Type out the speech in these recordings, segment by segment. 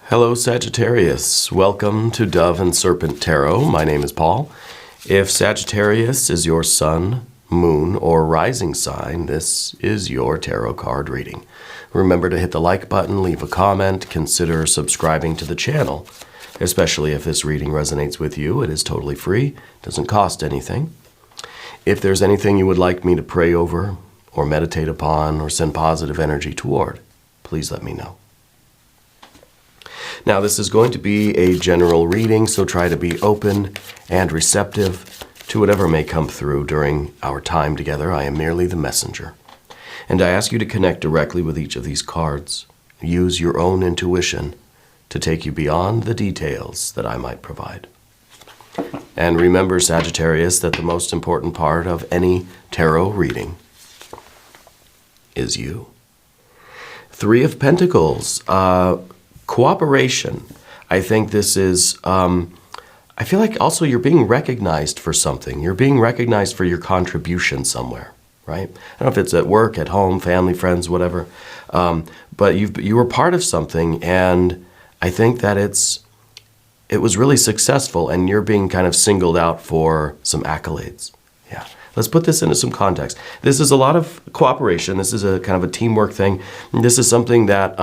Hello Sagittarius, welcome to Dove and Serpent Tarot. My name is Paul. If Sagittarius is your sun, moon, or rising sign, this is your tarot card reading. Remember to hit the like button, leave a comment, consider subscribing to the channel, especially if this reading resonates with you. It is totally free, doesn't cost anything. If there's anything you would like me to pray over, or meditate upon, or send positive energy toward, please let me know. Now, this is going to be a general reading, so try to be open and receptive to whatever may come through during our time together. I am merely the messenger. And I ask you to connect directly with each of these cards. Use your own intuition to take you beyond the details that I might provide. And remember, Sagittarius, that the most important part of any tarot reading is you. Three of Pentacles. Cooperation. I think this is, I feel like also you're being recognized for something. You're being recognized for your contribution somewhere, right? I don't know if it's at work, at home, family, friends, whatever. But you were part of something, and I think that it was really successful, and you're being kind of singled out for some accolades. Yeah. Let's put this into some context. This is a lot of cooperation. This is a kind of a teamwork thing. This is something that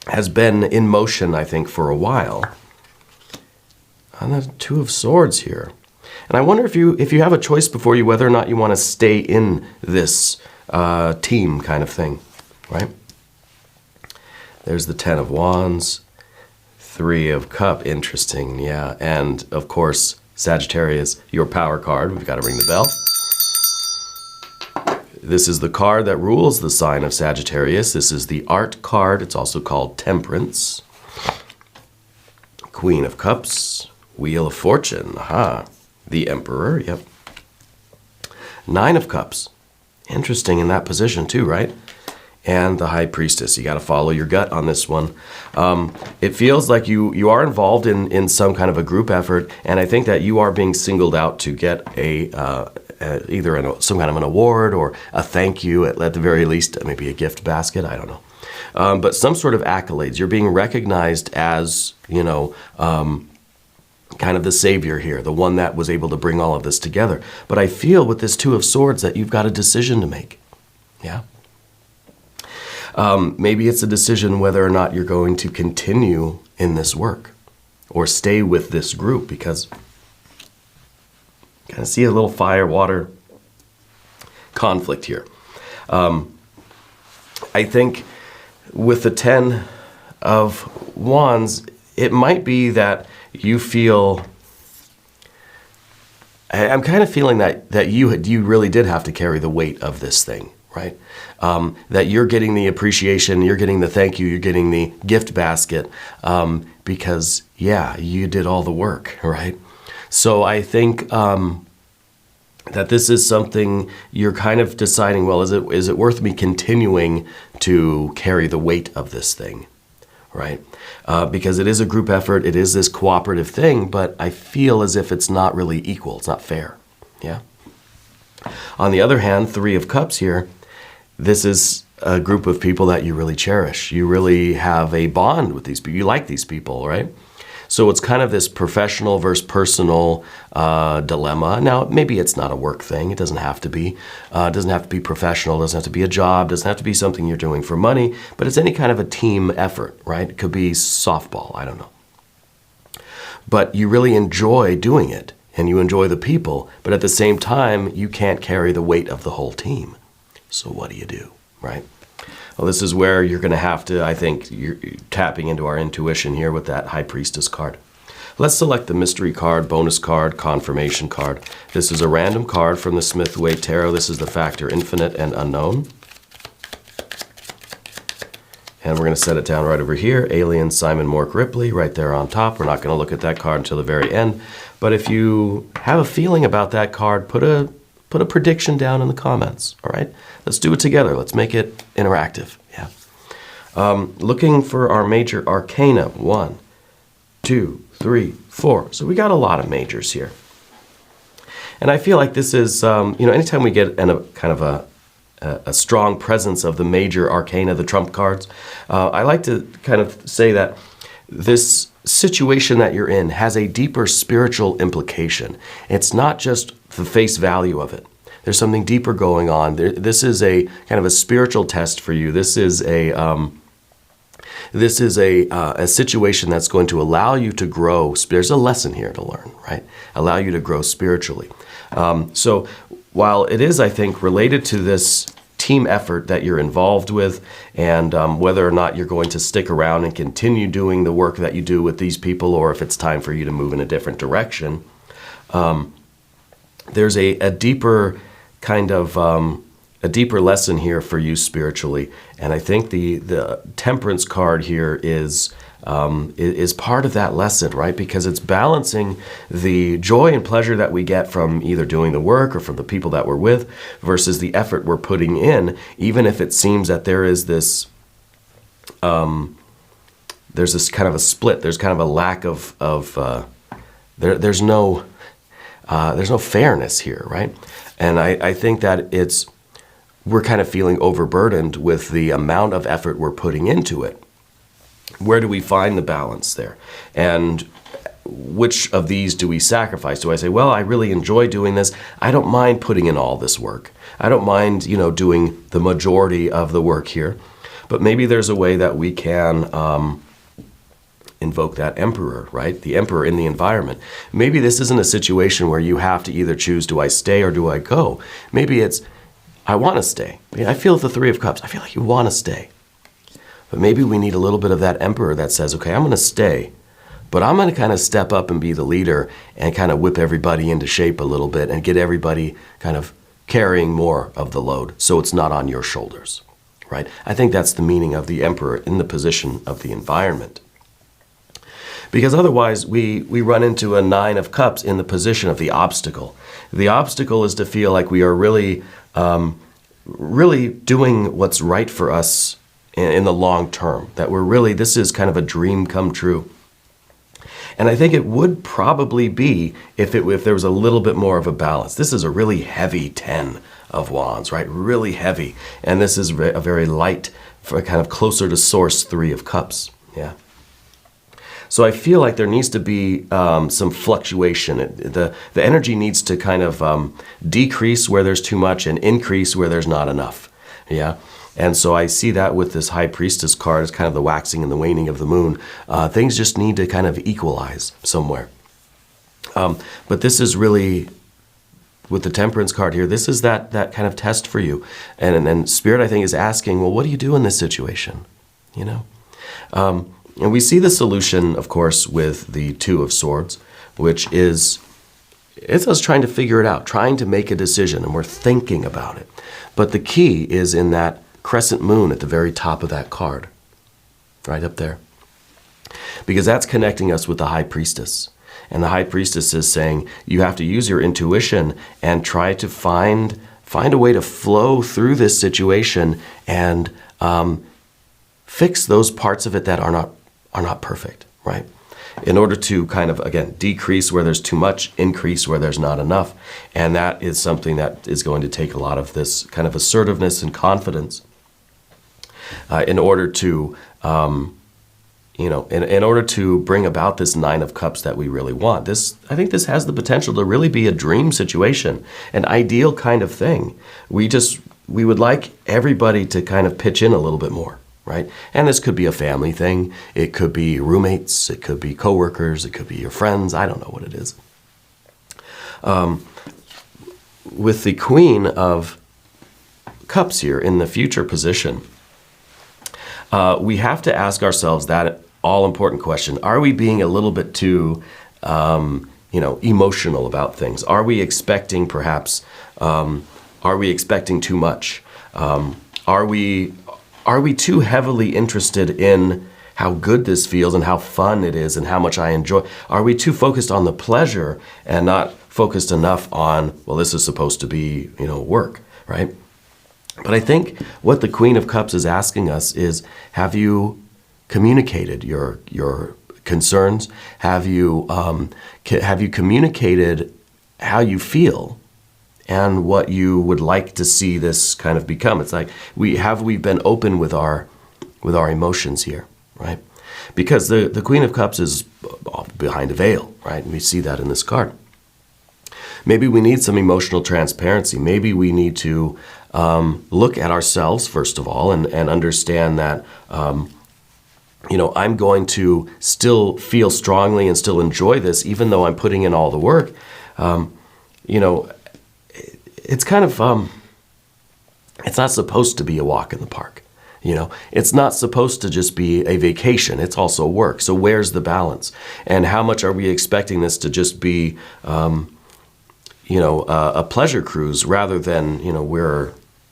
has been in motion, I think, for a while. And the Two of Swords here. And I wonder if you have a choice before you whether or not you want to stay in this team kind of thing, right? There's the Ten of Wands, Three of Cups, interesting, yeah. And of course, Sagittarius, your power card. We've got to ring the bell. This is the card that rules the sign of Sagittarius. This is the Art card. It's also called Temperance. Queen of Cups. Wheel of Fortune. Aha. The Emperor. Yep. Nine of Cups. Interesting in that position too, right? And the High Priestess. You got to follow your gut on this one. It feels like you are involved in some kind of a group effort, and I think that you are being singled out to get either some kind of an award or a thank you, at the very least, maybe a gift basket, I don't know. But some sort of accolades. You're being recognized as, kind of the savior here, the one that was able to bring all of this together. But I feel with this Two of Swords that you've got a decision to make. Yeah? Maybe it's a decision whether or not you're going to continue in this work or stay with this group, because kind of see a little fire-water conflict here. I think with the Ten of Wands, it might be that you feel, I'm kind of feeling that you really did have to carry the weight of this thing, right? That you're getting the appreciation, you're getting the thank you, you're getting the gift basket, because, yeah, you did all the work, right? So I think that this is something you're kind of deciding, well, is it worth me continuing to carry the weight of this thing, right? Because it is a group effort, it is this cooperative thing, but I feel as if it's not really equal, it's not fair, yeah? On the other hand, Three of Cups here, this is a group of people that you really cherish. You really have a bond with these people. You like these people, right? So it's kind of this professional versus personal dilemma. Now, maybe it's not a work thing. It doesn't have to be. It doesn't have to be professional. It doesn't have to be a job. It doesn't have to be something you're doing for money. But it's any kind of a team effort, right? It could be softball. I don't know. But you really enjoy doing it, and you enjoy the people. But at the same time, you can't carry the weight of the whole team. So what do you do, right? Well, this is where you're going to have to, I think, you're tapping into our intuition here with that High Priestess card. Let's select the mystery card, bonus card, confirmation card. This is a random card from the Smith-Waite Tarot. This is the factor infinite and unknown. And we're going to set it down right over here. Alien Simon Mork Ripley right there on top. We're not going to look at that card until the very end. But if you have a feeling about that card, put a prediction down in the comments, all right? Let's do it together. Let's make it interactive, yeah. Looking for our major arcana. 1, 2, 3, 4. So we got a lot of majors here. And I feel like this is, anytime we get kind of a a strong presence of the major arcana, the trump cards. I like to kind of say that this situation that you're in has a deeper spiritual implication. It's not just the face value of it. There's something deeper going on. This is a kind of a spiritual test for you. This is a situation that's going to allow you to grow. There's a lesson here to learn, right? Allow you to grow spiritually. So while it is, I think, related to this team effort that you're involved with, and whether or not you're going to stick around and continue doing the work that you do with these people, or if it's time for you to move in a different direction, there's a deeper kind of a deeper lesson here for you spiritually. And I think the temperance card here is part of that lesson, right? Because it's balancing the joy and pleasure that we get from either doing the work or from the people that we're with versus the effort we're putting in, even if it seems that there is this there's this kind of a split. There's kind of a lack of there's no fairness here, right? And I think that we're kind of feeling overburdened with the amount of effort we're putting into it. Where do we find the balance there? And which of these do we sacrifice? Do I say, well, I really enjoy doing this. I don't mind putting in all this work. I don't mind, doing the majority of the work here. But maybe there's a way that we can invoke that emperor, right? The emperor in the environment. Maybe this isn't a situation where you have to either choose, do I stay or do I go? Maybe it's, I want to stay. I feel the Three of Cups. I feel like you want to stay. But maybe we need a little bit of that emperor that says, okay, I'm going to stay, but I'm going to kind of step up and be the leader and kind of whip everybody into shape a little bit and get everybody kind of carrying more of the load so it's not on your shoulders, right? I think that's the meaning of the emperor in the position of the environment. Because otherwise we run into a Nine of Cups in the position of the obstacle. The obstacle is to feel like we are really doing what's right for us in the long term, that this is kind of a dream come true. And I think it would probably be if there was a little bit more of a balance. This is a really heavy 10 of Wands, right? Really heavy. And this is a very light, for kind of closer to source Three of Cups. Yeah. So I feel like there needs to be some fluctuation. The energy needs to kind of decrease where there's too much and increase where there's not enough. Yeah. And so I see that with this High Priestess card as kind of the waxing and the waning of the moon. Things just need to kind of equalize somewhere. But this is really, with the Temperance card here, this is that kind of test for you. And Spirit, I think, is asking, well, what do you do in this situation? And we see the solution, of course, with the Two of Swords, which is, it's us trying to figure it out, trying to make a decision, and we're thinking about it. But the key is in that crescent moon at the very top of that card, right up there. Because that's connecting us with the High Priestess. And the High Priestess is saying you have to use your intuition and try to find a way to flow through this situation and fix those parts of it that are not perfect, right? In order to kind of, again, decrease where there's too much, increase where there's not enough. And that is something that is going to take a lot of this kind of assertiveness and confidence in order to, in order to bring about this Nine of Cups that we really want. I think this has the potential to really be a dream situation, an ideal kind of thing. We would like everybody to kind of pitch in a little bit more. Right? And this could be a family thing. It could be roommates. It could be coworkers. It could be your friends. I don't know what it is. With the Queen of Cups here in the future position, we have to ask ourselves that all-important question. Are we being a little bit too, emotional about things? Are we expecting perhaps, are we expecting too much? Are we too heavily interested in how good this feels and how fun it is and how much I enjoy? Are we too focused on the pleasure and not focused enough on, well, this is supposed to be, work, right? But I think what the Queen of Cups is asking us is, have you communicated your concerns? Have you communicated how you feel? And what you would like to see this kind of become. It's like, we've been open with our emotions here, right? Because the Queen of Cups is behind a veil, right? And we see that in this card. Maybe we need some emotional transparency. Maybe we need to look at ourselves, first of all, and understand that, I'm going to still feel strongly and still enjoy this, even though I'm putting in all the work. It's kind of, it's not supposed to be a walk in the park. It's not supposed to just be a vacation. It's also work. So where's the balance? And how much are we expecting this to just be, a pleasure cruise rather than,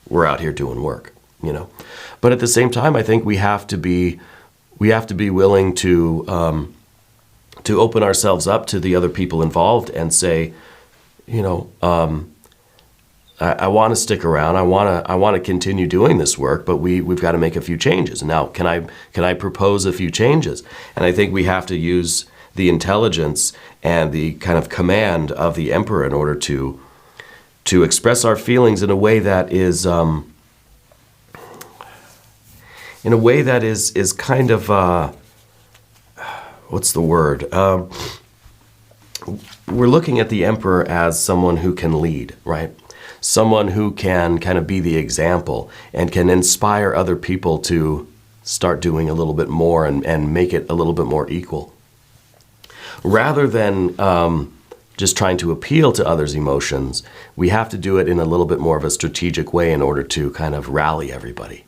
we're out here doing work, But at the same time, I think we have to be willing to open ourselves up to the other people involved and say, I want to stick around. I want to continue doing this work, but we've got to make a few changes. Now, can I propose a few changes? And I think we have to use the intelligence and the kind of command of the emperor in order to express our feelings in a way that is kind of what's the word? We're looking at the emperor as someone who can lead, right? Someone who can kind of be the example and can inspire other people to start doing a little bit more and make it a little bit more equal. Rather than just trying to appeal to others' emotions, we have to do it in a little bit more of a strategic way in order to kind of rally everybody,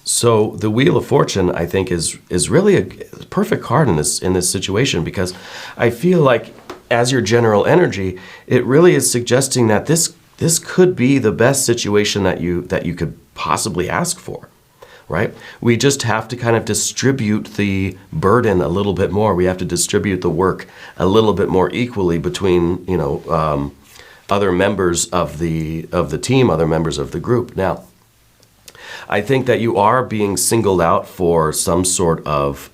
So the Wheel of Fortune, I think, is really a perfect card in this situation, because I feel like as your general energy, it really is suggesting that this could be the best situation that you could possibly ask for, right? We just have to kind of distribute the burden a little bit more. We have to distribute the work a little bit more equally between other members of the team, other members of the group. Now, I think that you are being singled out for some sort of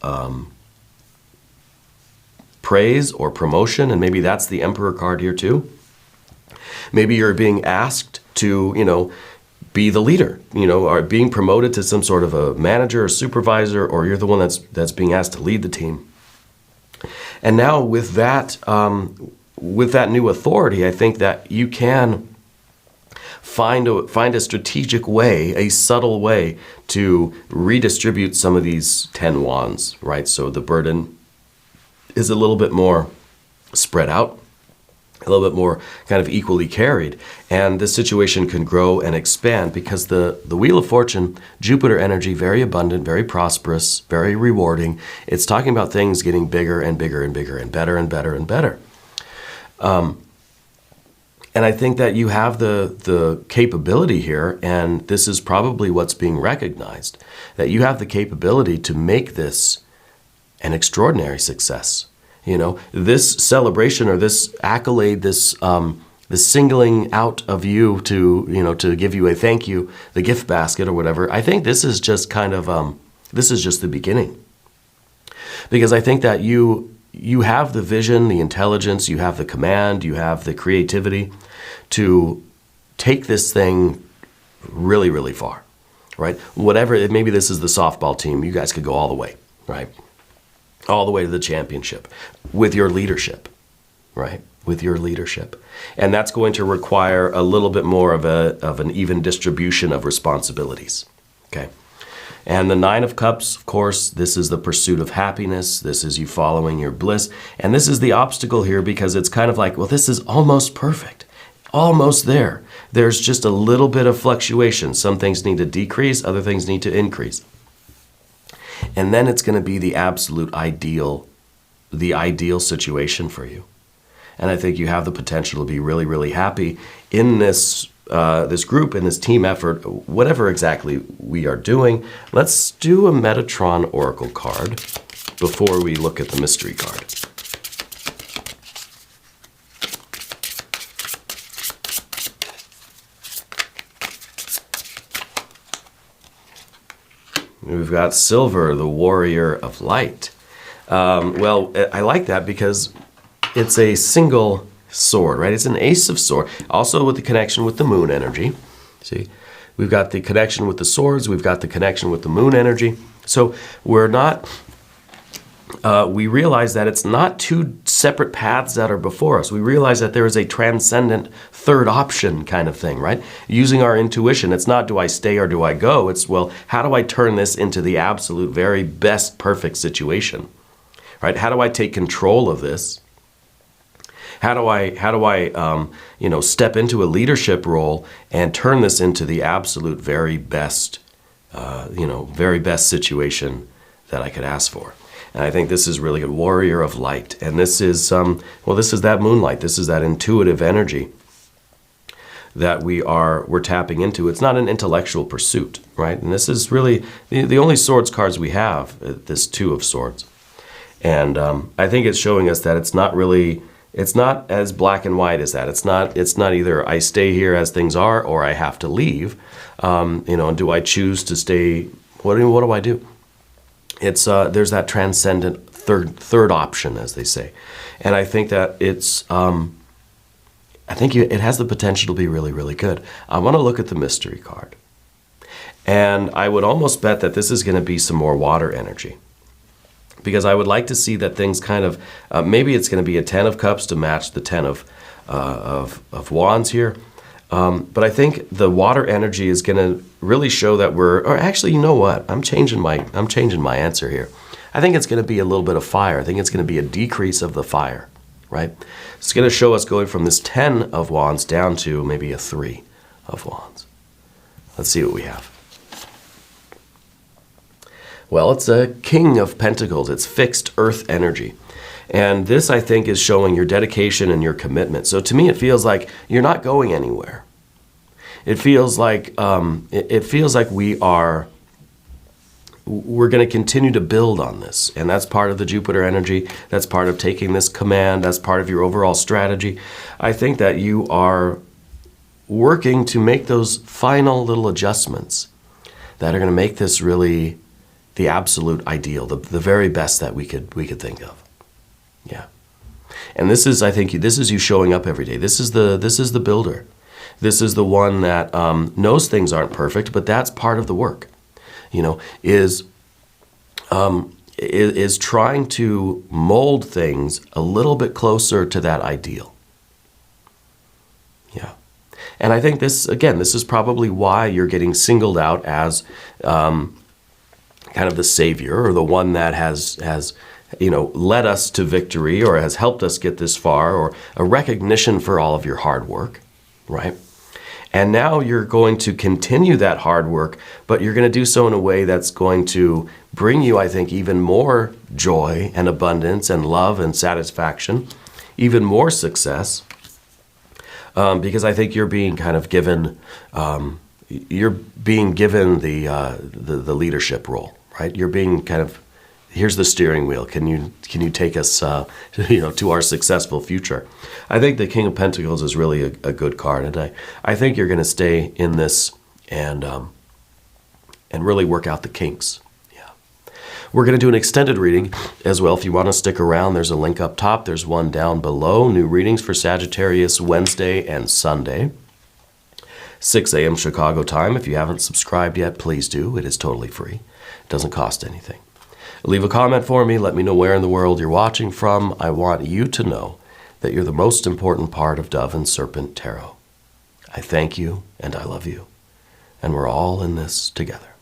praise or promotion, and maybe that's the Emperor card here too. Maybe you're being asked to, be the leader, or being promoted to some sort of a manager or supervisor, or you're the one that's being asked to lead the team. And now with that new authority, I think that you can find a strategic way, a subtle way to redistribute some of these 10 wands, right? So the burden is a little bit more spread out, a little bit more kind of equally carried. And this situation can grow and expand because the Wheel of Fortune, Jupiter energy, very abundant, very prosperous, very rewarding. It's talking about things getting bigger and bigger and bigger and better and better and better. And I think that you have the capability here, and this is probably what's being recognized, that you have the capability to make this an extraordinary success. This celebration or this accolade, this singling out of you to give you a thank you, the gift basket or whatever, I think this is just kind of, this is just the beginning. Because I think that you have the vision, the intelligence, you have the command, you have the creativity to take this thing really, really far, right? Whatever, maybe this is the softball team, you guys could go all the way, right? All the way to the championship with your leadership, right? With your leadership. And that's going to require a little bit more of an even distribution of responsibilities, okay? And the Nine of Cups, of course, this is the pursuit of happiness. This is you following your bliss. And this is the obstacle here because it's kind of like, well, this is almost perfect, almost there. There's just a little bit of fluctuation. Some things need to decrease, other things need to increase. And then it's going to be the absolute ideal situation for you. And I think you have the potential to be really, really happy in this group, in this team effort, whatever exactly we are doing. Let's do a Metatron Oracle card before we look at the mystery card. We've got Silver, the Warrior of Light. Well, I like that because it's a single sword, right? It's an Ace of Swords, also with the connection with the Moon energy. See, We've got the connection with the swords. We've got the connection with the moon energy. So we're not, we realize that it's not two separate paths that are before us. We realize that there is a transcendent third option kind of thing, right? Using our intuition, it's not do I stay or do I go? It's, well, how do I turn this into the absolute very best perfect situation, right? How do I take control of this? How do I step into a leadership role and turn this into the absolute very best, very best situation that I could ask for? And I think this is really a warrior of light. And this is, this is that moonlight. This is that intuitive energy that we're tapping into. It's not an intellectual pursuit, right? And this is really the only swords cards we have, this Two of Swords. And I think it's showing us that it's not as black and white as that. It's not either I stay here as things are or I have to leave. And do I choose to stay? What do I do? It's there's that transcendent third option, as they say, and I think that it's it has the potential to be really, really good. I want to look at the mystery card, and I would almost bet that this is going to be some more water energy, because I would like to see that things kind of maybe it's going to be a 10 of Cups to match the 10 of Wands here. But I think the water energy is going to really show that or actually, you know what? I'm changing my answer here. I think it's going to be a little bit of fire. I think it's going to be a decrease of the fire, right? It's going to show us going from this 10 of Wands down to maybe a 3 of Wands. Let's see what we have. Well, it's a King of Pentacles. It's fixed earth energy. And this, I think, is showing your dedication and your commitment. So to me, it feels like you're not going anywhere. It feels like we're going to continue to build on this. And that's part of the Jupiter energy. That's part of taking this command. That's part of your overall strategy. I think that you are working to make those final little adjustments that are going to make this really the absolute ideal, the very best that we could think of. Yeah. And this is, I think, this is you showing up every day. This is the builder. This is the one that knows things aren't perfect, but that's part of the work. Is trying to mold things a little bit closer to that ideal. Yeah. And I think this is probably why you're getting singled out as kind of the savior, or the one that has led us to victory, or has helped us get this far, or a recognition for all of your hard work, right? And now you're going to continue that hard work, but you're going to do so in a way that's going to bring you, I think, even more joy and abundance and love and satisfaction, even more success, because I think you're being kind of given, the leadership role, right? You're being kind of, here's the steering wheel. Can you take us to our successful future? I think the King of Pentacles is really a good card, and I think you're going to stay in this and really work out the kinks. Yeah, we're going to do an extended reading as well. If you want to stick around, there's a link up top. There's one down below. New readings for Sagittarius Wednesday and Sunday, 6 a.m. Chicago time. If you haven't subscribed yet, please do. It is totally free. It doesn't cost anything. Leave a comment for me. Let me know where in the world you're watching from. I want you to know that you're the most important part of Dove and Serpent Tarot. I thank you and I love you. And we're all in this together.